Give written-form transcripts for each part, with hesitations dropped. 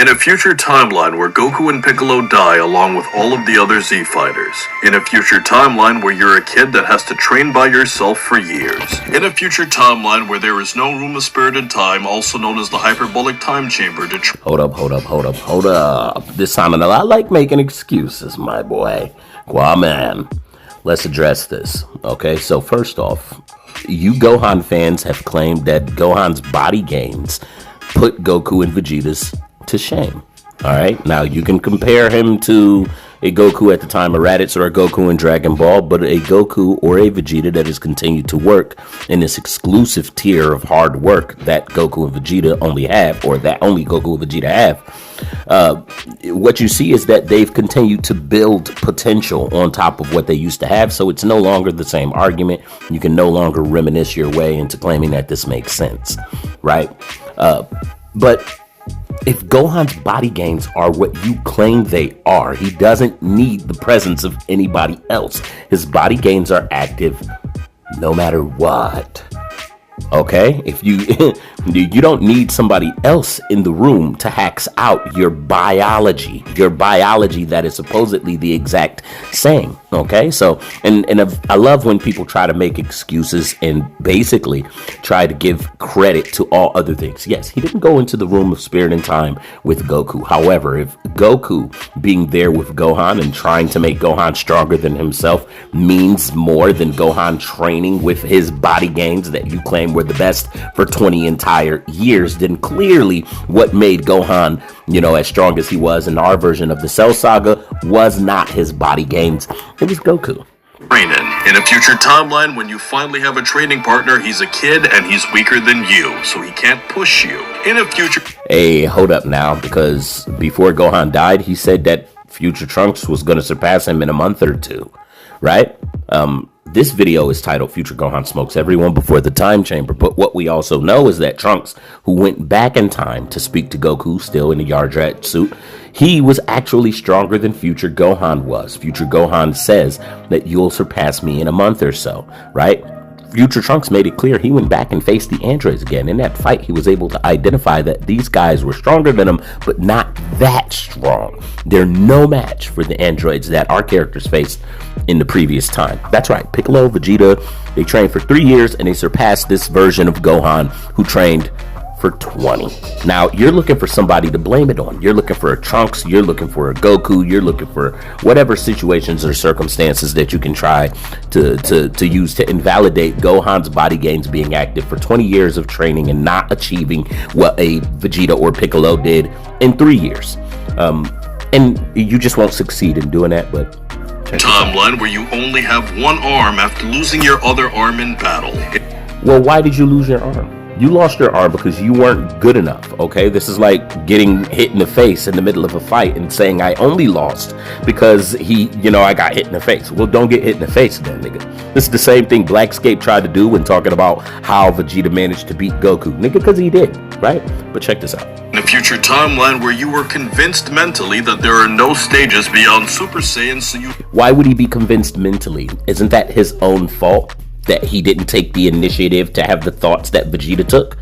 In a future timeline where Goku and Piccolo die along with all of the other Z fighters. In a future timeline where you're a kid that has to train by yourself for years. In a future timeline where there is no room of spirited time, also known as the hyperbolic time chamber to Hold up. This sounded a lot like making excuses, my boy. Qaaman. Let's address this. Okay, so first off, you Gohan fans have claimed that Gohan's body gains put Goku and Vegeta's to shame. All right, now you can compare him to a Goku at the time of Raditz or a Goku in Dragon Ball, but a Goku or a Vegeta that has continued to work in this exclusive tier of hard work that Goku and Vegeta only have, or that only Goku and Vegeta have. What you see is that they've continued to build potential on top of what they used to have, so it's no longer the same argument. You can no longer reminisce your way into claiming that this makes sense, right? But if Gohan's body gains are what you claim they are, he doesn't need the presence of anybody else. His body gains are active no matter what. Okay, if you you don't need somebody else in the room to hack out your biology that is supposedly the exact same. Okay, so and I love when people try to make excuses and basically try to give credit to all other things. Yes, he didn't go into the room of spirit and time with Goku. However, if Goku being there with Gohan and trying to make Gohan stronger than himself means more than Gohan training with his body gains that you claim were the best for 20 entire years, then clearly what made Gohan, as strong as he was in our version of the Cell Saga was not his body gains. It was Goku. In a future timeline, when you finally have a training partner, he's a kid and he's weaker than you, so he can't push you. In a future... Hey, hold up now, because before Gohan died, he said that future Trunks was going to surpass him in a month or two, right? This video is titled Future Gohan Smokes Everyone Before the Time Chamber, but what we also know is that Trunks, who went back in time to speak to Goku still in the Yardrat suit, he was actually stronger than Future Gohan was. Future Gohan says that you'll surpass me in a month or so, right? Future Trunks made it clear he went back and faced the androids again. In that fight, he was able to identify that these guys were stronger than him, but not that strong. They're no match for the androids that our characters faced in the previous time. That's right, Piccolo, Vegeta, they trained for 3 years and they surpassed this version of Gohan who trained for 20. Now, you're looking for somebody to blame it on. You're looking for a Trunks, you're looking for a Goku, you're looking for whatever situations or circumstances that you can try to use to invalidate Gohan's body gains being active for 20 years of training and not achieving what a Vegeta or Piccolo did in 3 years. And you just won't succeed in doing that, but timeline where you only have one arm after losing your other arm in battle. Well, why did you lose your arm? You lost your arm because you weren't good enough, okay? This is like getting hit in the face in the middle of a fight and saying I only lost because I got hit in the face. Well, don't get hit in the face then, nigga. This is the same thing Blackscape tried to do when talking about how Vegeta managed to beat Goku, nigga, because he did, right? But check this out. In a future timeline where you were convinced mentally that there are no stages beyond Super Saiyan, so you... Why would he be convinced mentally? Isn't that his own fault? That he didn't take the initiative to have the thoughts that Vegeta took?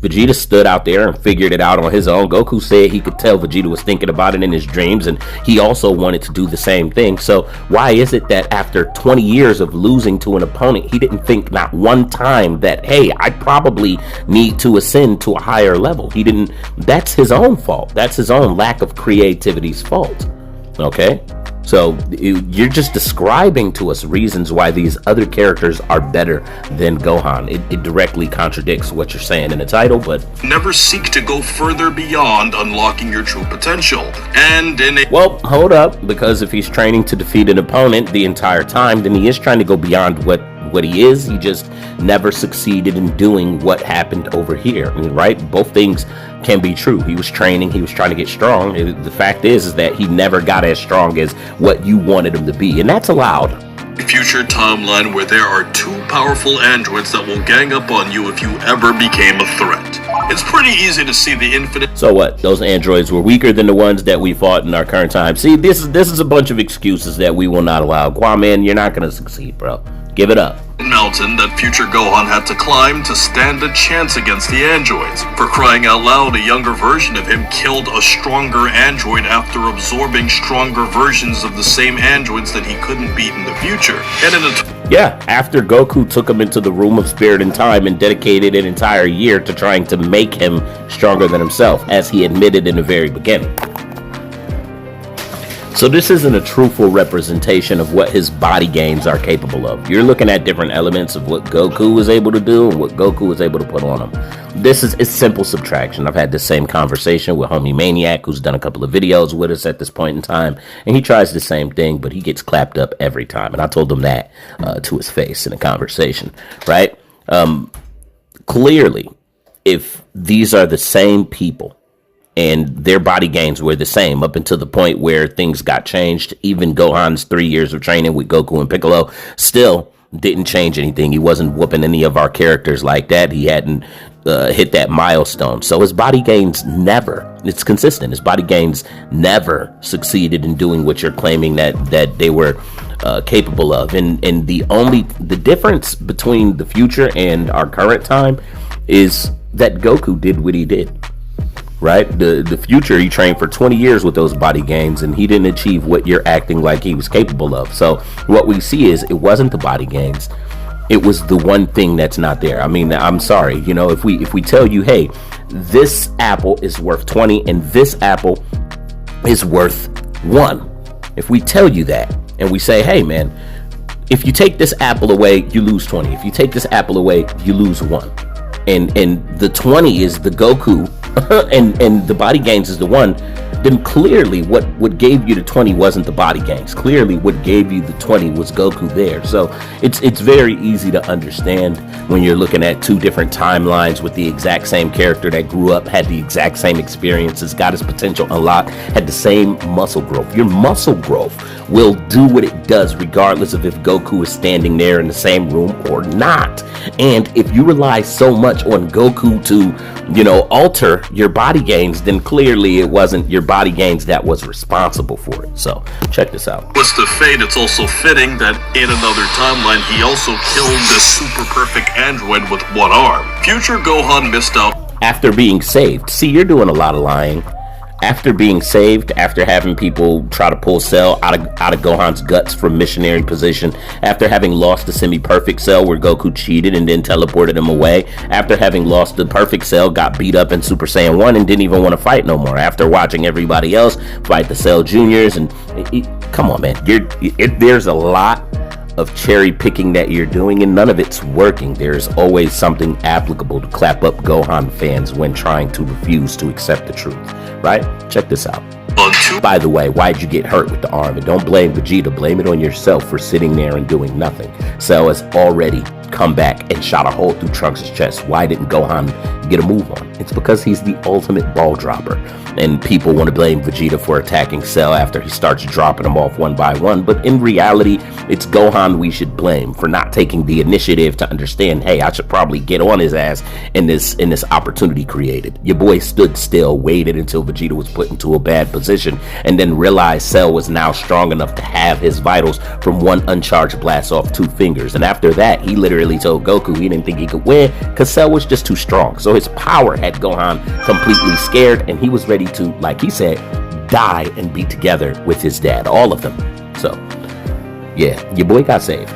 Vegeta stood out there and figured it out on his own. Goku said he could tell Vegeta was thinking about it in his dreams, and he also wanted to do the same thing. So why is it that after 20 years of losing to an opponent, he didn't think not one time that, hey, I probably need to ascend to a higher level? He didn't. That's his own fault. That's his own lack of creativity's fault. Okay? So you're just describing to us reasons why these other characters are better than Gohan. It directly contradicts what you're saying in the title, but... Never seek to go further beyond unlocking your true potential. And in a... Well, hold up, because if he's training to defeat an opponent the entire time, then he is trying to go beyond what he is. He just never succeeded in doing what happened over here. I mean, right? Both things can be true. He was training, he was trying to get strong. The fact is that he never got as strong as what you wanted him to be, and that's allowed. Future timeline where there are 2 powerful androids that will gang up on you if you ever became a threat. It's pretty easy to see the infinite... So what? Those androids were weaker than the ones that we fought in our current time. See, this is a bunch of excuses that we will not allow. Qaaman, you're not going to succeed, bro. Give it up. Mountain that future Gohan had to climb to stand a chance against the androids. For crying out loud, a younger version of him killed a stronger android after absorbing stronger versions of the same androids that he couldn't beat in the future. And in yeah, after Goku took him into the room of spirit and time and dedicated an entire year to trying to make him stronger than himself, as he admitted in the very beginning. So this isn't a truthful representation of what his body gains are capable of. You're looking at different elements of what Goku was able to do and what Goku was able to put on him. It's simple subtraction. I've had the same conversation with homie Maniac, who's done a couple of videos with us at this point in time, and he tries the same thing, but he gets clapped up every time. And I told him that to his face in a conversation, right? Clearly, if these are the same people, and their body gains were the same up until the point where things got changed. Even Gohan's 3 years of training with Goku and Piccolo still didn't change anything. He wasn't whooping any of our characters like that. He hadn't hit that milestone. So his body gains it's consistent. His body gains never succeeded in doing what you're claiming that they were capable of. And the difference between the future and our current time is that Goku did what he did. Right? The future, he trained for 20 years with those body gains, and he didn't achieve what you're acting like he was capable of. So what we see is it wasn't the body gains. It was the one thing that's not there. I mean, I'm sorry. You know, if we tell you, hey, this apple is worth 20 and this apple is worth 1. If we tell you that and we say, hey, man, if you take this apple away, you lose 20. If you take this apple away, you lose 1. And the 20 is the Goku and the body gains is the 1, then clearly what gave you the 20 wasn't the body gains. Clearly what gave you the 20 was Goku there. So it's very easy to understand when you're looking at two different timelines with the exact same character that grew up, had the exact same experiences, got his potential unlocked, had the same muscle growth. Your muscle growth will do what it does regardless of if Goku is standing there in the same room or not. And if you rely so much on Goku to, alter your body gains, then clearly it wasn't your body gains that was responsible for it. So check this out. With the fate, it's also fitting that in another timeline, he also killed this super perfect android with 1 arm. Future Gohan missed out. After being saved. See, you're doing a lot of lying. After being saved, after having people try to pull Cell out of Gohan's guts from missionary position, after having lost the semi-perfect Cell where Goku cheated and then teleported him away, after having lost the perfect Cell, got beat up in Super Saiyan 1 and didn't even want to fight no more, after watching everybody else fight the Cell Juniors, and come on, man, there's a lot of cherry picking that you're doing, and none of it's working. There's always something applicable to clap up Gohan fans when trying to refuse to accept the truth, right? Check this out. By the way, why'd you get hurt with the arm? And don't blame Vegeta, blame it on yourself for sitting there and doing nothing. Cell has already come back and shot a hole through Trunks' chest. Why didn't Gohan get a move on? It's because he's the ultimate ball dropper. And people want to blame Vegeta for attacking Cell after he starts dropping them off one by one. But in reality, it's Gohan we should blame for not taking the initiative to understand, hey, I should probably get on his ass in this opportunity created. Your boy stood still, waited until Vegeta was put into a bad position, and then realized Cell was now strong enough to have his vitals from one uncharged blast off 2 fingers. And after that, he literally told Goku he didn't think he could win because Cell was just too strong. So his power had Gohan completely scared, and he was ready to, like he said, die and be together with his dad, all of them. So yeah, your boy got saved.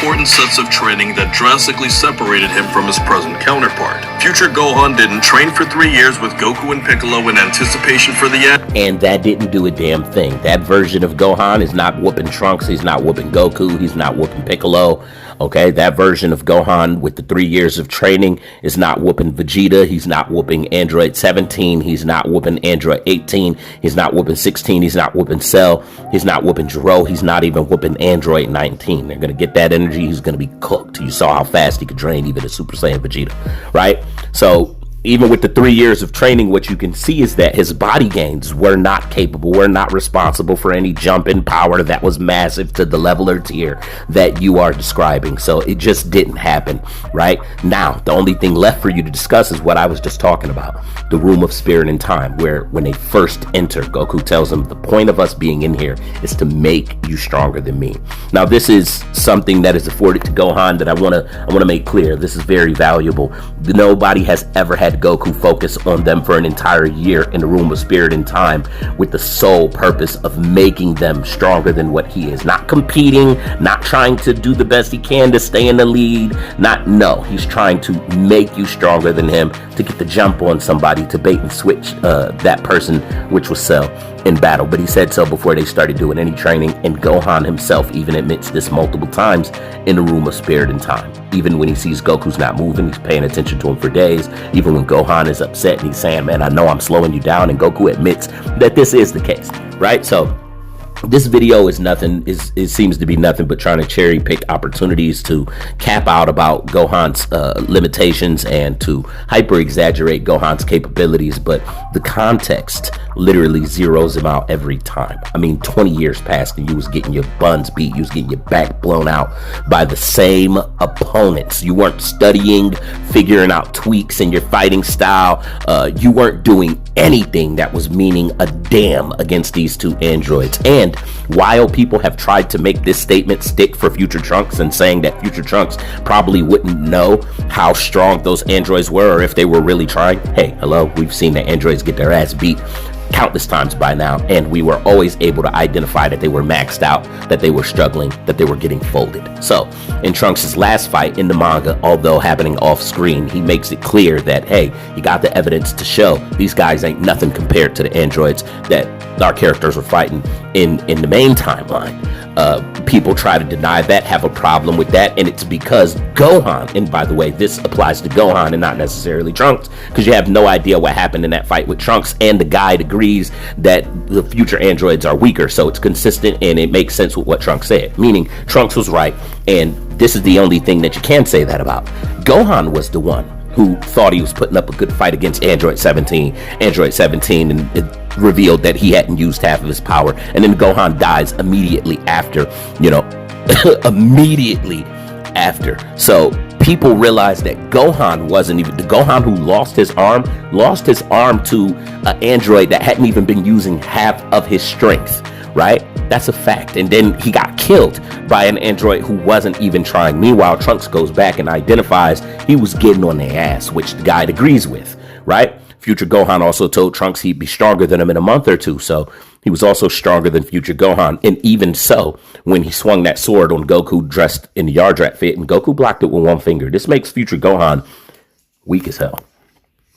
Important sets of training that drastically separated him from his present counterpart. Future Gohan didn't train for 3 years with Goku and Piccolo in anticipation for the end. And that didn't do a damn thing. That version of Gohan is not whooping Trunks, he's not whooping Goku, he's not whooping Piccolo. Okay, that version of Gohan with the 3 years of training is not whooping Vegeta, he's not whooping Android 17, he's not whooping Android 18, he's not whooping 16, he's not whooping Cell, he's not whooping Jiro, he's not even whooping Android 19. They're going to get that energy, he's going to be cooked. You saw how fast he could drain even a Super Saiyan Vegeta, right? So even with the 3 years of training, what you can see is that his body gains were not capable, were not responsible for any jump in power that was massive to the level or tier that you are describing. So it just didn't happen, right? Now, the only thing left for you to discuss is what I was just talking about, the room of spirit and time, where when they first enter, Goku tells them the point of us being in here is to make you stronger than me. Now, this is something that is afforded to Gohan that I want to make clear. This is very valuable. Nobody has ever had Goku focus on them for an entire year in the room of spirit and time with the sole purpose of making them stronger than what he is. Not competing, not trying to do the best he can to stay in the lead. No, he's trying to make you stronger than him, to get the jump on somebody, to bait and switch that person, which was Cell, in battle. But he said so before they started doing any training, and Gohan himself even admits this multiple times in the room of spirit and time. Even when he sees Goku's not moving, he's paying attention to him for days. Even when Gohan is upset and he's saying, man, I know I'm slowing you down, and Goku admits that this is the case, right? So this video is nothing, it seems to be nothing but trying to cherry pick opportunities to cap out about Gohan's limitations and to hyper exaggerate Gohan's capabilities, but the context literally zeroes him out every time. I mean, 20 years passed and you was getting your buns beat, you was getting your back blown out by the same opponents. You weren't studying, figuring out tweaks in your fighting style. You weren't doing anything that was meaning a damn against these two androids. And while people have tried to make this statement stick for Future Trunks and saying that Future Trunks probably wouldn't know how strong those androids were or if they were really trying, hey, hello, we've seen the androids get their ass beat countless times by now, and we were always able to identify that they were maxed out, that they were struggling, that they were getting folded. So in Trunks' last fight in the manga, although happening off screen, he makes it clear that, hey, you got the evidence to show these guys ain't nothing compared to the androids that our characters were fighting in the main timeline. People try to deny that, have a problem with that, and it's because Gohan, and by the way, this applies to Gohan and not necessarily Trunks, because you have no idea what happened in that fight with Trunks, and the guide agrees that the future androids are weaker, so it's consistent and it makes sense with what Trunks said, meaning Trunks was right, and this is the only thing that you can say that about. Gohan was the one who thought he was putting up a good fight against Android 17, and it revealed that he hadn't used half of his power, and then Gohan dies immediately after, immediately after. So people realized that Gohan wasn't even the Gohan who lost his arm to an android that hadn't even been using half of his strength, right? That's a fact. And then he got killed by an android who wasn't even trying. Meanwhile, Trunks goes back and identifies he was getting on their ass, which the guide agrees with, right? Future Gohan also told Trunks he'd be stronger than him in a month or two, so he was also stronger than Future Gohan. And even so, when he swung that sword on Goku dressed in the yard rat fit, and Goku blocked it with one finger, this makes Future Gohan weak as hell.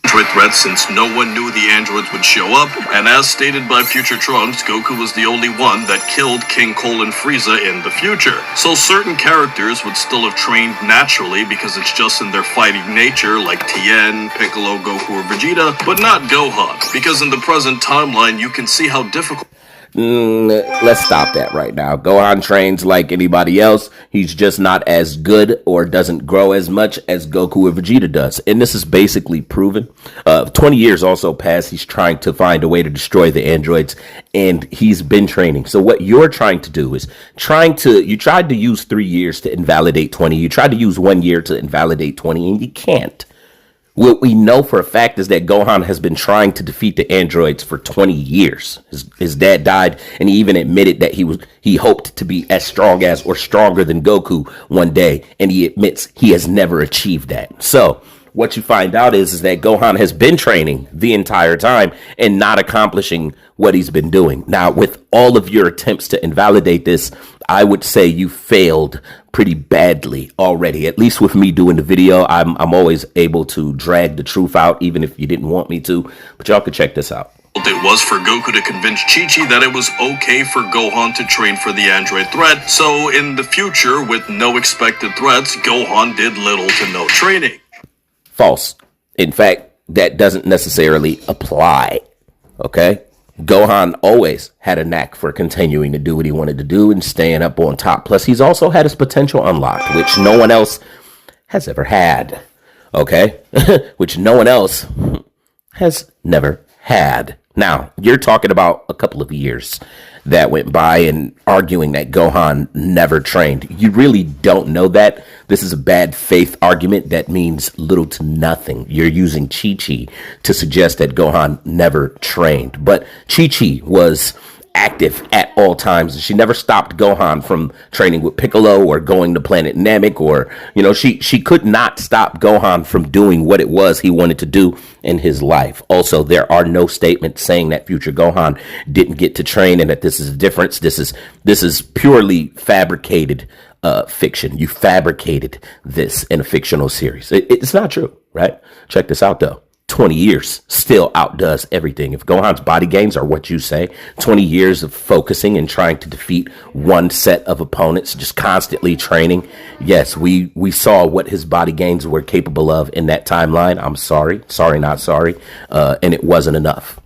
Android threat, since no one knew the androids would show up, and as stated by Future Trunks, Goku was the only one that killed King Cole and Frieza in the future. So certain characters would still have trained naturally because it's just in their fighting nature, like Tien, Piccolo, Goku, or Vegeta, but not Gohan, because in the present timeline you can see how difficult. Let's stop that right now. Gohan trains like anybody else. He's just not as good or doesn't grow as much as Goku or Vegeta does. And this is basically proven. 20 years also passed. He's trying to find a way to destroy the androids, and he's been training. So what you're trying to do is you tried to use 3 years to invalidate 20. You tried to use 1 year to invalidate 20, and you can't. What we know for a fact is that Gohan has been trying to defeat the androids for 20 years. His dad died, and he even admitted that he hoped to be as strong as or stronger than Goku one day, and he admits he has never achieved that. So what you find out is that Gohan has been training the entire time and not accomplishing what he's been doing. Now, with all of your attempts to invalidate this, I would say you failed pretty badly already. At least with me doing the video, I'm always able to drag the truth out, even if you didn't want me to. But y'all could check this out. It was for Goku to convince Chi-Chi that it was okay for Gohan to train for the android threat. So in the future, with no expected threats, Gohan did little to no training. False. In fact, that doesn't necessarily apply. Okay? Gohan always had a knack for continuing to do what he wanted to do and staying up on top. Plus, he's also had his potential unlocked, which no one else has ever had. okay, which no one else has never had. Now, you're talking about a couple of years that went by and arguing that Gohan never trained. You really don't know that. This is a bad faith argument that means little to nothing. You're using Chi-Chi to suggest that Gohan never trained. But Chi-Chi was active at all times, and she never stopped Gohan from training with Piccolo or going to Planet Namek, or she could not stop Gohan from doing what it was he wanted to do in his life. Also, there are no statements saying that future Gohan didn't get to train and that this is a difference. This is purely fabricated fiction. You fabricated this in a fictional series. It's not true, right? Check this out though. 20 years still outdoes everything. If Gohan's body gains are what you say, 20 years of focusing and trying to defeat one set of opponents, just constantly training. Yes, we saw what his body gains were capable of in that timeline. I'm sorry, not sorry. And it wasn't enough.